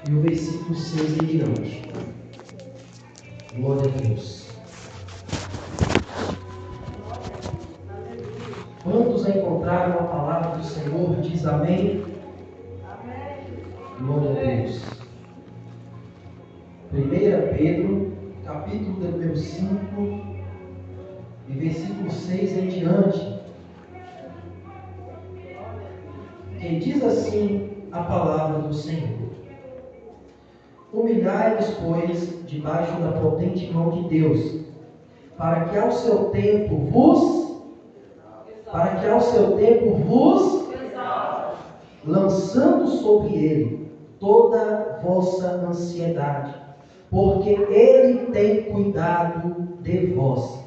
e o versículo 6 em diante. Glória a Deus. Quantos encontraram a palavra do Senhor? Diz amém. Amém. Glória a Deus. 1 Pedro, capítulo número 5, e versículo 6 em diante. Quem diz assim a palavra do Senhor: humilhai-vos, pois, debaixo da potente mão de Deus, para que ao seu tempo vos lançando sobre ele toda vossa ansiedade, porque ele tem cuidado de vós.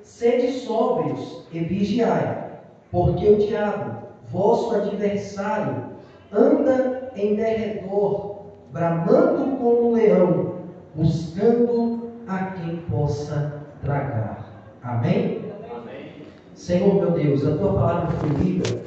Sede sóbrios e vigiai, porque o diabo, vosso adversário, anda em derredor, bramando como um leão, buscando a quem possa tragar. Amém? Amém. Senhor meu Deus, a tua palavra foi lida.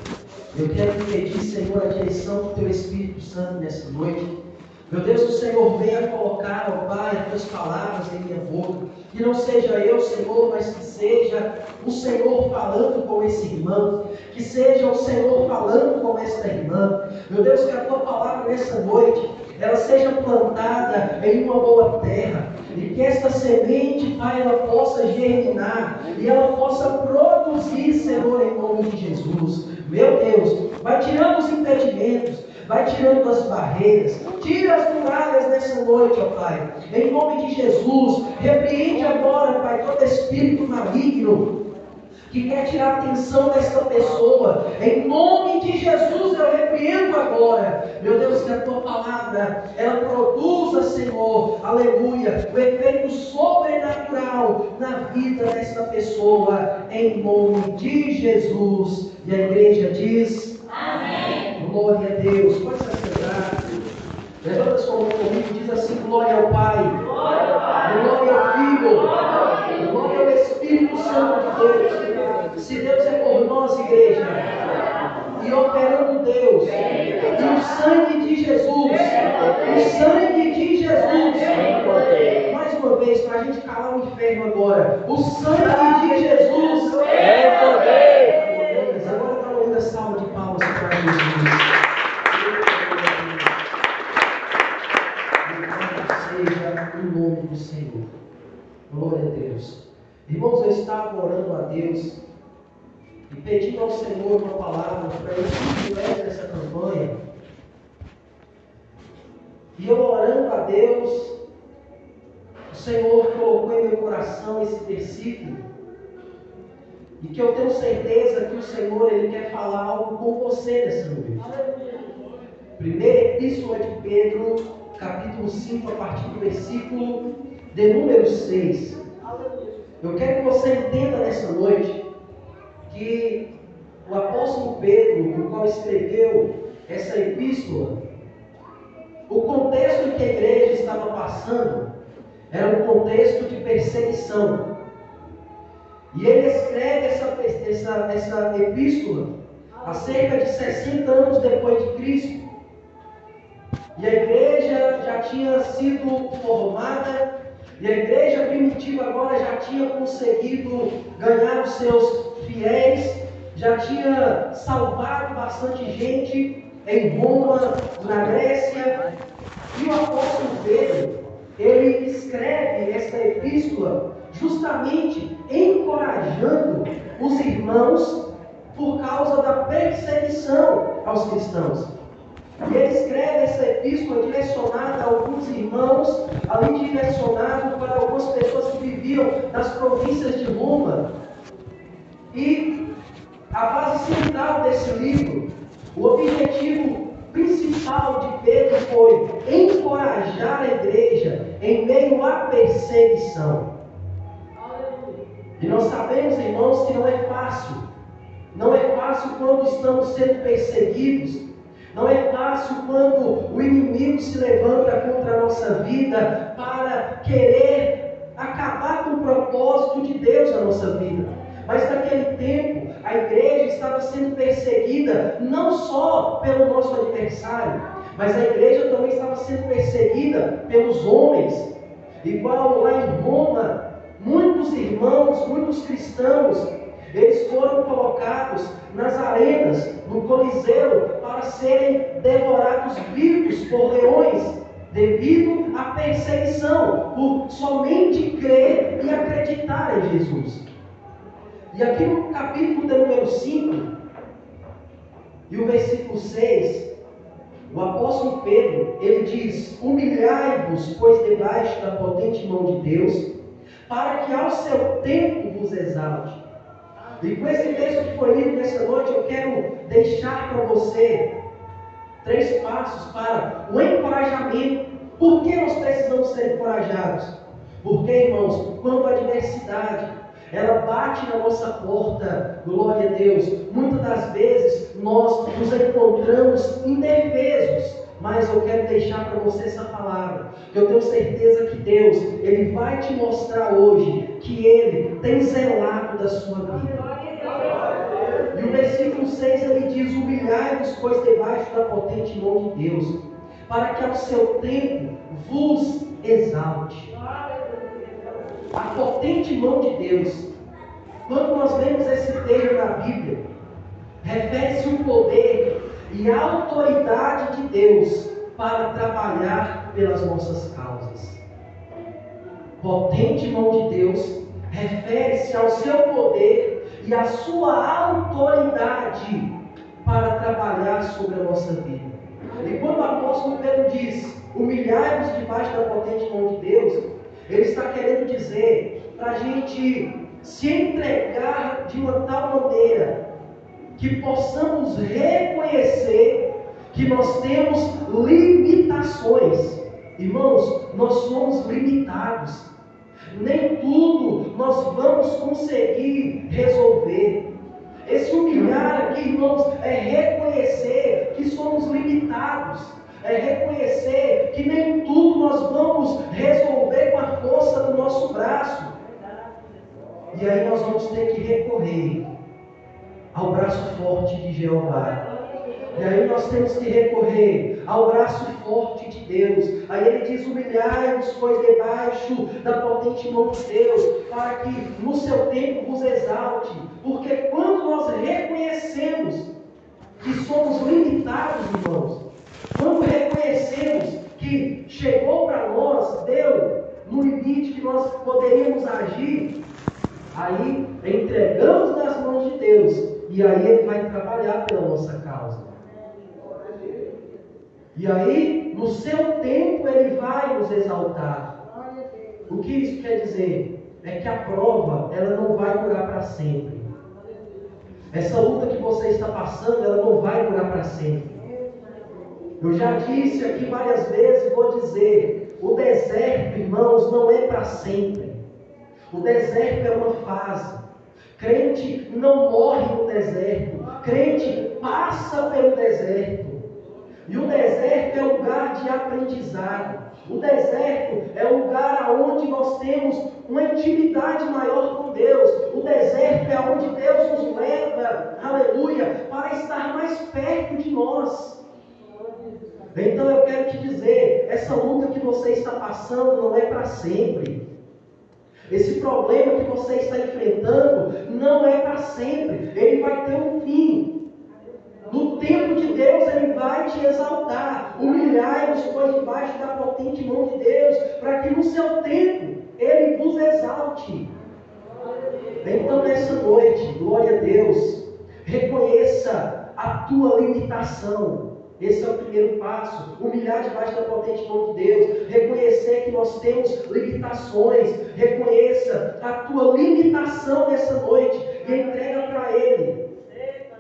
Eu quero te pedir, Senhor, a direção do teu Espírito Santo nessa noite. Meu Deus, que o Senhor venha colocar, ó Pai, as tuas palavras em minha boca. Que não seja eu, Senhor, mas que seja o Senhor falando com esse irmão. Que seja o Senhor falando com esta irmã. Meu Deus, que a tua palavra nessa noite, ela seja plantada em uma boa terra. E que esta semente, Pai, ela possa germinar. E ela possa produzir, Senhor, em nome de Jesus. Meu Deus, vai tirando os impedimentos, vai tirando as barreiras, tira as muralhas nessa noite, ó Pai. Em nome de Jesus, repreende agora, Pai, todo espírito maligno que quer tirar a atenção desta pessoa. Em nome de Jesus eu repreendo agora. Meu Deus, que a tua palavra, ela produza, Senhor, aleluia, o efeito sobrenatural na vida desta pessoa, em nome de Jesus. E a igreja diz: amém. Glória a Deus. Pode se assentar. Levanta sua mão comigo e diz assim: glória ao Pai, glória ao Filho, glória ao Espírito Santo de Deus. Se Deus é por nós, igreja, e operando Deus, e o sangue de Jesus, mais uma vez, para a gente calar o inferno agora, o sangue de Jesus é poder. Agora está ouvindo a salva de palmas para Jesus. Seja o nome do Senhor. Glória a Deus. Irmãos, eu estava orando a Deus e pedindo ao Senhor uma palavra para eu continuar nessa campanha. E eu orando a Deus, o Senhor colocou em meu coração esse versículo. E que eu tenho certeza que o Senhor, Ele quer falar algo com você nessa noite. Primeira Epístola de Pedro, capítulo 5, a partir do versículo de número 6. Eu quero que você entenda nessa noite que o apóstolo Pedro, o qual escreveu essa epístola, o contexto em que a igreja estava passando era um contexto de perseguição. E ele escreve essa epístola há cerca de 60 anos depois de Cristo. E a igreja já tinha sido formada, e a igreja primitiva agora já tinha conseguido ganhar os seus fiéis, já tinha salvado bastante gente em Roma, na Grécia. E o apóstolo Pedro, ele escreve esta epístola justamente encorajando os irmãos por causa da perseguição aos cristãos. E ele escreve essa epístola direcionada a alguns irmãos, além de direcionado para algumas pessoas que viviam nas províncias de Roma. E a base central desse livro, o objetivo principal de Pedro foi encorajar a igreja em meio à perseguição. E nós sabemos, irmãos, que não é fácil. Não é fácil quando estamos sendo perseguidos. Não é fácil quando o inimigo se levanta contra a nossa vida para querer acabar com o propósito de Deus na nossa vida. Mas naquele tempo, a igreja estava sendo perseguida não só pelo nosso adversário, Mas a igreja também estava sendo perseguida pelos homens. Igual lá em Roma, muitos irmãos, muitos cristãos, eles foram colocados nas arenas, no Coliseu, para serem devorados vivos por leões, devido à perseguição, por somente crer e acreditar em Jesus. E aqui no capítulo de número 5, e o versículo 6, o apóstolo Pedro, ele diz: humilhai-vos, pois debaixo da potente mão de Deus, para que ao seu tempo vos exalte. E com esse texto que foi lido nessa noite, eu quero deixar para você 3 passos para o encorajamento. Por que nós precisamos ser encorajados? Porque, irmãos, quando a adversidade ela bate na nossa porta, glória a Deus, muitas das vezes nós nos encontramos indefesos. Mas eu quero deixar para você essa palavra, que eu tenho certeza que Deus, Ele vai te mostrar hoje que Ele tem zelado da sua vida. E o versículo 6 ele diz: humilhai-vos, pois debaixo da potente mão de Deus, para que ao seu tempo vos exalte. A potente mão de Deus. Quando nós lemos esse termo na Bíblia, refere-se ao poder e a autoridade de Deus para trabalhar pelas nossas causas. Potente mão de Deus refere-se ao seu poder e à sua autoridade para trabalhar sobre a nossa vida. E quando o apóstolo Pedro diz: humilhai-vos debaixo da potente mão de Deus, ele está querendo dizer para a gente se entregar de uma tal maneira que possamos reconhecer que nós temos limitações. Irmãos, nós somos limitados. Nem tudo nós vamos conseguir resolver. Esse humilhar aqui, irmãos, é reconhecer que somos limitados. É reconhecer que nem tudo nós vamos resolver com a força do nosso braço. E aí nós vamos ter que recorrer ao braço forte de Jeová. E aí nós temos que recorrer ao braço forte de Deus. Aí ele diz: humilhai-vos, pois debaixo da potente mão de Deus, para que no seu tempo vos exalte. Porque quando nós reconhecemos que somos limitados, irmãos, quando reconhecemos que chegou para nós, deu no limite que nós poderíamos agir, aí entregamos nas mãos de Deus, e aí Ele vai trabalhar pela nossa causa. E aí, no seu tempo, Ele vai nos exaltar. O que isso quer dizer? É que a prova, ela não vai durar para sempre. Essa luta que você está passando, ela não vai durar para sempre. Eu já disse aqui várias vezes, vou dizer: o deserto, irmãos, não é para sempre. O deserto é uma fase. Crente não morre no deserto. Crente passa pelo deserto. E o deserto é lugar de aprendizado. O deserto é o lugar onde nós temos uma intimidade maior com Deus. O deserto é onde Deus nos leva, aleluia, para estar mais perto de nós. Então eu quero te dizer, essa luta que você está passando não é para sempre. Esse problema que você está enfrentando não é para sempre. Ele vai ter um fim. No tempo de Deus, Ele vai te exaltar. Humilhai-vos, pois, debaixo da potente mão de Deus, para que no seu tempo Ele vos exalte. Então, nessa noite, glória a Deus, reconheça a tua limitação. Esse é o primeiro passo. Humilhar debaixo da potente mão de Deus. Reconhecer que nós temos limitações. Reconheça a tua limitação nessa noite e entrega para Ele.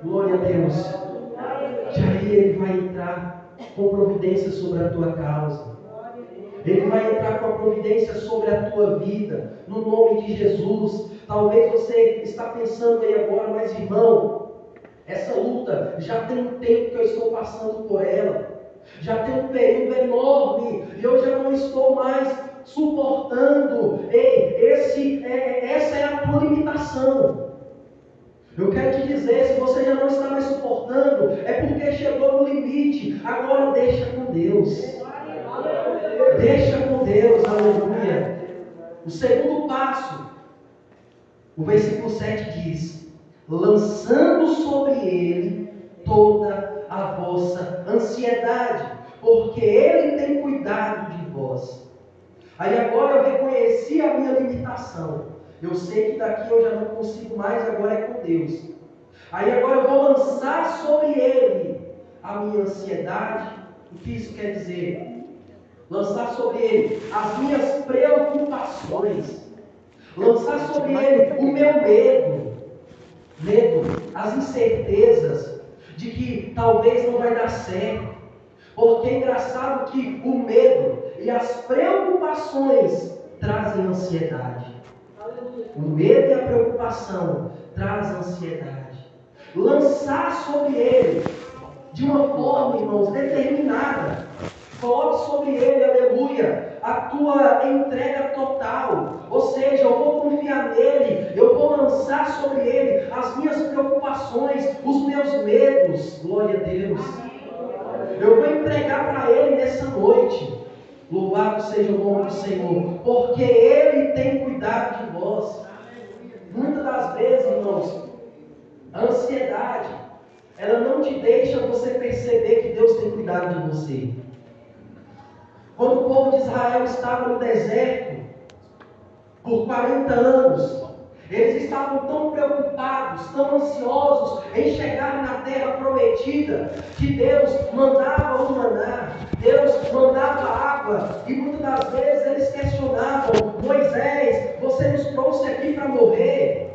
Glória a Deus. Que aí Ele vai entrar com providência sobre a tua causa. Ele vai entrar com a providência sobre a tua vida, no nome de Jesus. Talvez você está pensando aí agora, mas irmão, essa luta já tem um tempo que eu estou passando por ela. Já tem um período enorme e eu já não estou mais suportando. Ei, essa é a tua limitação. Eu quero te dizer, se você já não está mais suportando, é porque chegou no limite. Agora deixa com Deus. Deixa com Deus, aleluia. O segundo passo, o versículo 7 diz: lançando sobre ele toda a vossa ansiedade, porque ele tem cuidado de vós. Aí agora eu reconheci a minha limitação. Eu sei que daqui eu já não consigo mais, agora é com Deus. Aí agora eu vou lançar sobre ele a minha ansiedade. O que isso quer dizer? Lançar sobre ele as minhas preocupações. Lançar sobre ele o meu medo, as incertezas de que talvez não vai dar certo. Porque é engraçado que o medo e as preocupações trazem ansiedade. O medo e a preocupação trazem ansiedade. Lançar sobre ele de uma forma, irmãos, determinada. Coloque sobre ele, aleluia, a tua entrega total. Ou seja, eu vou confiar nele, eu vou lançar sobre ele as minhas preocupações, os meus medos. Glória a Deus. Eu vou entregar para ele nessa noite. Louvado seja o nome do Senhor, porque ele tem cuidado de vós. Muitas das vezes, irmãos, a ansiedade, ela não te deixa você perceber que Deus tem cuidado de você. Quando o povo de Israel estava no deserto, por 40 anos, eles estavam tão preocupados, tão ansiosos em chegar na terra prometida, que Deus mandava o maná, Deus mandava água, e muitas das vezes eles questionavam: Moisés, você nos trouxe aqui para morrer.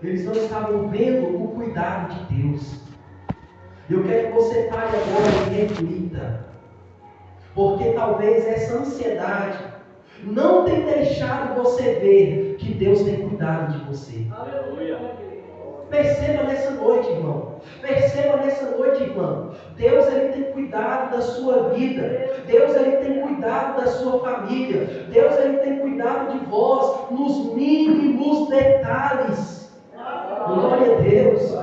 Eles não estavam vendo o cuidado de Deus. Eu quero que você pare agora e reflita, porque talvez essa ansiedade não tem deixado você ver que Deus tem cuidado de você. Aleluia. Perceba nessa noite, irmão. Perceba nessa noite, irmão. Deus, ele tem cuidado da sua vida. Deus, ele tem cuidado da sua família. Deus, ele tem cuidado de vós nos mínimos detalhes. Glória a Deus.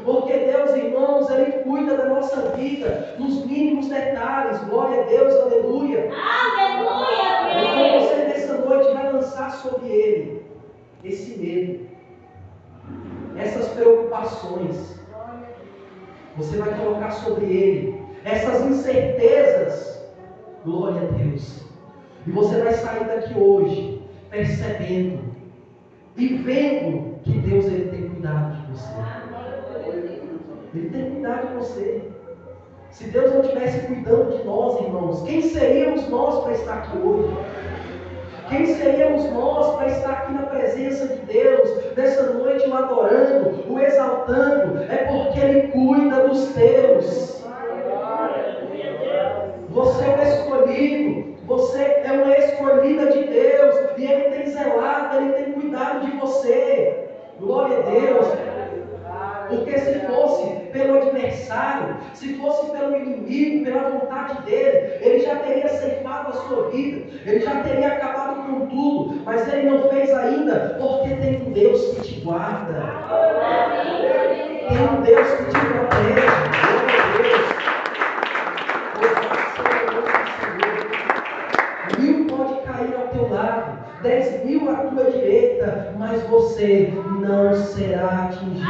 Porque Deus, irmãos, ele cuida da nossa vida nos mínimos detalhes. Glória a Deus, aleluia. Aleluia. Então você nessa noite vai lançar sobre ele esse medo, essas preocupações. Você vai colocar sobre ele essas incertezas. Glória a Deus. E você vai sair daqui hoje percebendo e vendo que Deus, ele tem cuidado de você. Ele tem cuidado de você. Se Deus não estivesse cuidando de nós, irmãos, quem seríamos nós para estar aqui hoje? Quem seríamos nós para estar aqui na presença de Deus, nessa noite o adorando, o exaltando? É porque Ele cuida dos teus. Você é um escolhido, você é uma escolhida de Deus, e Ele tem zelado, Ele tem cuidado de você. Glória a Deus. Porque se fosse pelo adversário, se fosse pelo inimigo, pela vontade dele, ele já teria ceifado a sua vida, ele já teria acabado com tudo, mas ele não fez ainda, porque tem um Deus que te guarda, tem um Deus que te protege. Glória a Deus. 1000 pode cair ao teu lado, 10.000 à tua direita, mas você não será atingido,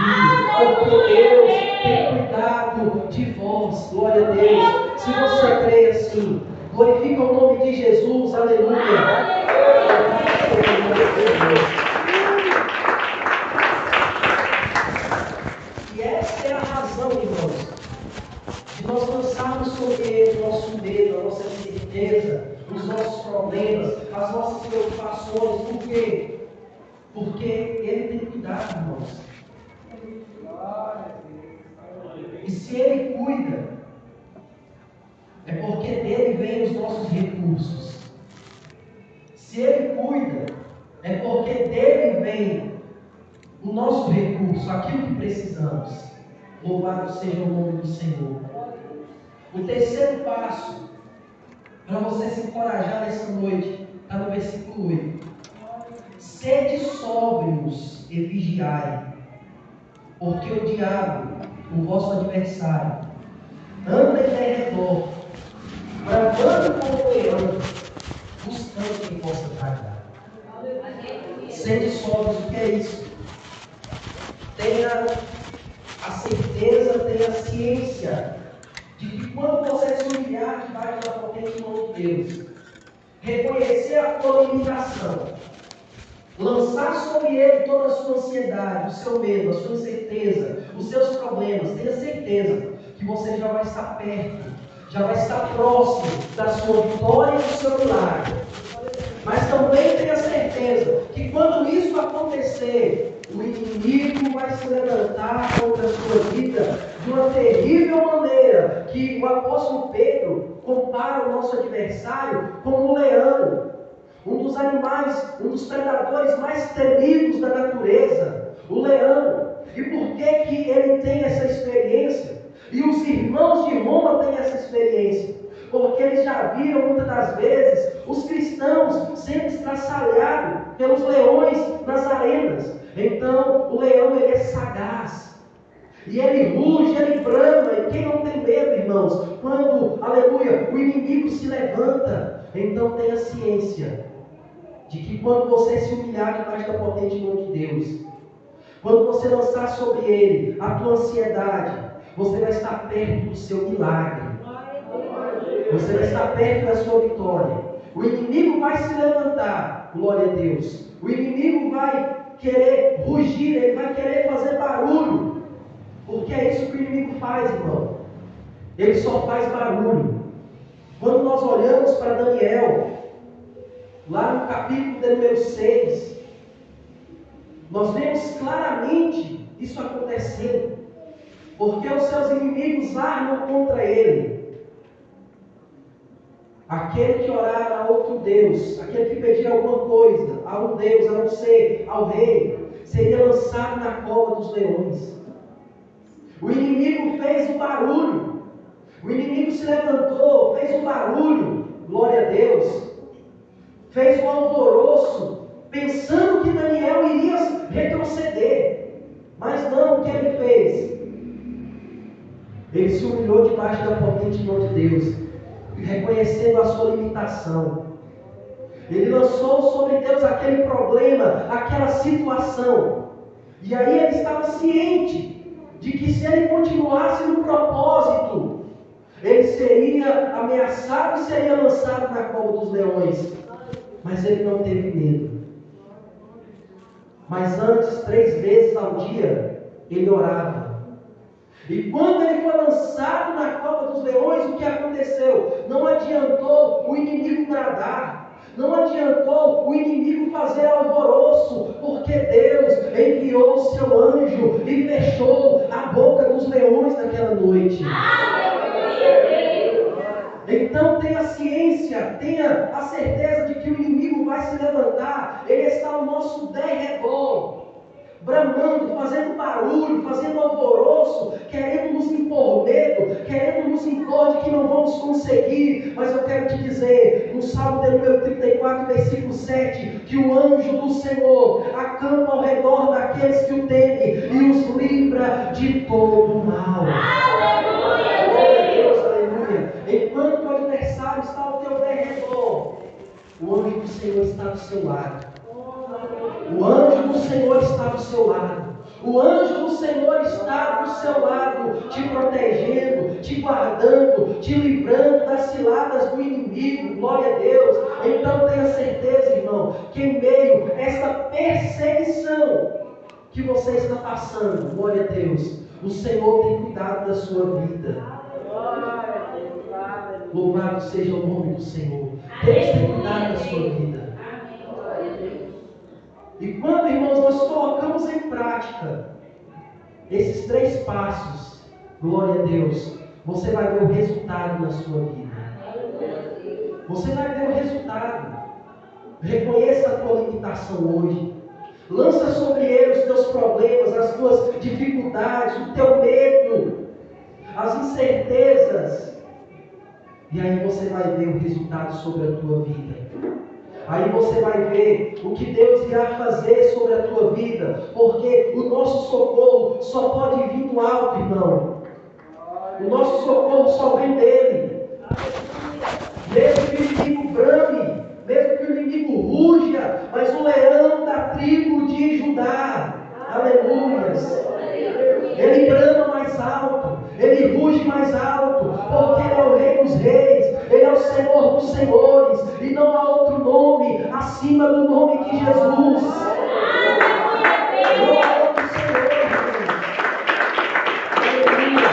porque Deus tem cuidado de vós. Glória a Deus. Se você crê assim, glorifica o nome de Jesus. Aleluia. E essa é a razão, irmãos, de nós lançarmos sobre ele o nosso medo, a nossa incerteza, os nossos problemas, as nossas preocupações. Por quê? Porque Ele tem cuidado, irmãos. E se Ele cuida, é porque dele vem os nossos recursos. Se Ele cuida, é porque dele vem o nosso recurso, aquilo que precisamos. Louvado seja o nome do Senhor. O terceiro passo, para você se encorajar nessa noite, está no versículo 8. Sede sóbrios e vigiai. Porque o diabo, o vosso adversário, anda em derredor, bramando como leão, buscando quem possa tragar. Sede sóbrios, o que é isso? Tenha a certeza, tenha a ciência de que quando você se humilhar debaixo da potente mão de Deus, reconhecer a tua limitação, lançar sobre ele toda a sua ansiedade, o seu medo, a sua incerteza, os seus problemas, tenha certeza que você já vai estar perto, já vai estar próximo da sua vitória e do seu milagre. Mas também tenha certeza que quando isso acontecer, o inimigo vai se levantar contra a sua vida de uma terrível maneira, que o apóstolo Pedro compara o nosso adversário como um leão, um dos animais, um dos predadores mais temidos da natureza, o leão. E por que que ele tem essa experiência? E os irmãos de Roma têm essa experiência? Porque eles já viram muitas das vezes os cristãos sendo estraçalhados pelos leões nas arenas. Então o leão ele é sagaz, e ele ruge, ele brama. E quem não tem medo, irmãos, quando, aleluia, o inimigo se levanta? Então tenha ciência de que quando você se humilhar debaixo da potente mão de Deus, quando você lançar sobre ele a tua ansiedade, você vai estar perto do seu milagre. Você vai estar perto da sua vitória. O inimigo vai se levantar, glória a Deus. O inimigo vai querer rugir, ele vai querer fazer barulho. Porque é isso que o inimigo faz, irmão. Ele só faz barulho. Quando nós olhamos para Daniel, lá no capítulo de número 6, nós vemos claramente isso acontecendo. Porque os seus inimigos armam contra ele. Aquele que orar a outro Deus, aquele que pedir alguma coisa a um Deus, a não ser ao rei, seria lançado na cova dos leões. O inimigo fez o barulho. O inimigo se levantou, fez o barulho, glória a Deus. Fez o alvoroço, pensando que Daniel iria retroceder. Mas não, o que ele fez? Ele se humilhou debaixo da potente mão de Deus, reconhecendo a sua limitação. Ele lançou sobre Deus aquele problema, aquela situação. E aí ele estava ciente de que se ele continuasse no propósito, ele seria ameaçado e seria lançado na cova dos leões. Mas ele não teve medo. Mas antes, 3 vezes ao dia, ele orava. E quando ele foi lançado na cova dos leões, o que aconteceu? Não adiantou o inimigo bradar, não adiantou o inimigo fazer alvoroço, porque Deus enviou o seu anjo e fechou a boca dos leões naquela noite. Então tenha ciência, tenha a certeza de que o inimigo vai se levantar. Ele está ao nosso derredor, bramando, fazendo barulho, fazendo alvoroço, querendo nos impor medo, querendo nos impor de que não vamos conseguir. Mas eu quero te dizer, no Salmo de número 34, versículo 7, que o anjo do Senhor acampa ao redor daqueles que o temem e os livra de todo o mal. Aleluia! Glória a Deus, aleluia! Enquanto o adversário está ao teu derredor, o anjo do Senhor está do seu lado. O anjo do Senhor está do seu lado. O anjo do Senhor está do seu lado, te protegendo, te guardando, te livrando das ciladas do inimigo. Glória a Deus. Então tenha certeza, irmão, que em meio a esta perseguição que você está passando, glória a Deus, o Senhor tem cuidado da sua vida. Louvado seja o nome do Senhor. Deus tem cuidado da sua vida. E quando, irmãos, nós colocamos em prática esses 3 passos, glória a Deus, você vai ver o resultado na sua vida. Você vai ver o resultado. Reconheça a tua limitação hoje. Lança sobre ele os teus problemas, as tuas dificuldades, o teu medo, as incertezas. E aí você vai ver o resultado sobre a tua vida. Aí você vai ver o que Deus irá fazer sobre a tua vida, porque o nosso socorro só pode vir do alto, irmão. O nosso socorro só vem dele. Mesmo que o inimigo brame, mesmo que o inimigo ruja, mas o leão da tribo de Judá, aleluias, ele brama mais alto, ele ruge mais alto, porque ele é o Rei dos Reis, ele é o Senhor dos Senhores, e não há outro nome acima do nome de Jesus. Não há outro Senhor, aleluia.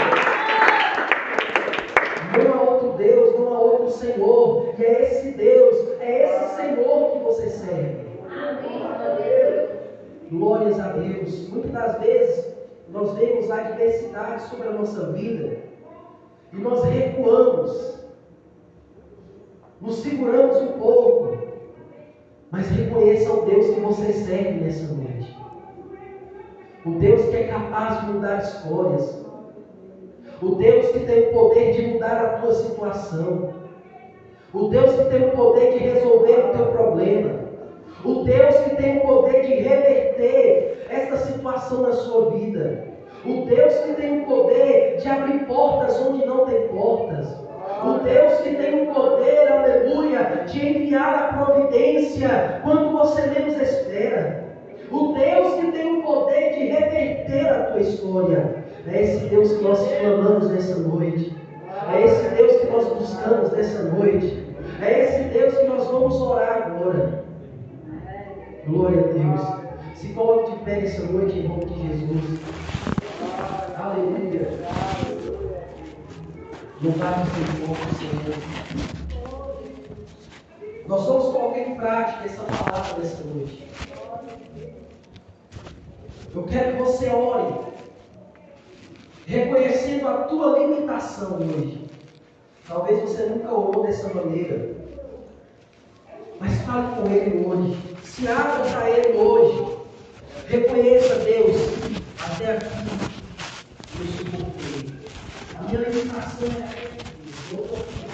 Não há outro Deus, não há outro Senhor, e é esse Deus, é esse Senhor que você serve. Glórias a Deus. Muitas das vezes nós vemos a adversidade sobre a nossa vida e nós recuamos, nos seguramos um pouco, mas reconheça o Deus que você serve nessa noite, o Deus que é capaz de mudar histórias, o Deus que tem o poder de mudar a tua situação, o Deus que tem o poder de resolver o teu problema, o Deus que tem o poder de reverter essa situação na sua vida, o Deus que tem o poder de abrir portas onde não tem portas, o Deus que tem o poder, aleluia, de enviar a providência quando você menos espera, o Deus que tem o poder de reverter a tua história. É esse Deus que nós clamamos nessa noite, é esse Deus que nós buscamos nessa noite, é esse Deus que nós vamos orar agora. Glória a Deus. Se coloque de pé nessa noite em nome de Jesus. Aleluia. Louvado seja o nome do Senhor. Nós vamos colocar em prática essa palavra nessa noite. Eu quero que você ore, reconhecendo a tua limitação hoje. Talvez você nunca orou dessa maneira, mas fale com Ele hoje. Se abra para Ele hoje. Reconheça, Deus, até aqui eu suportei. A minha limitação é aqui.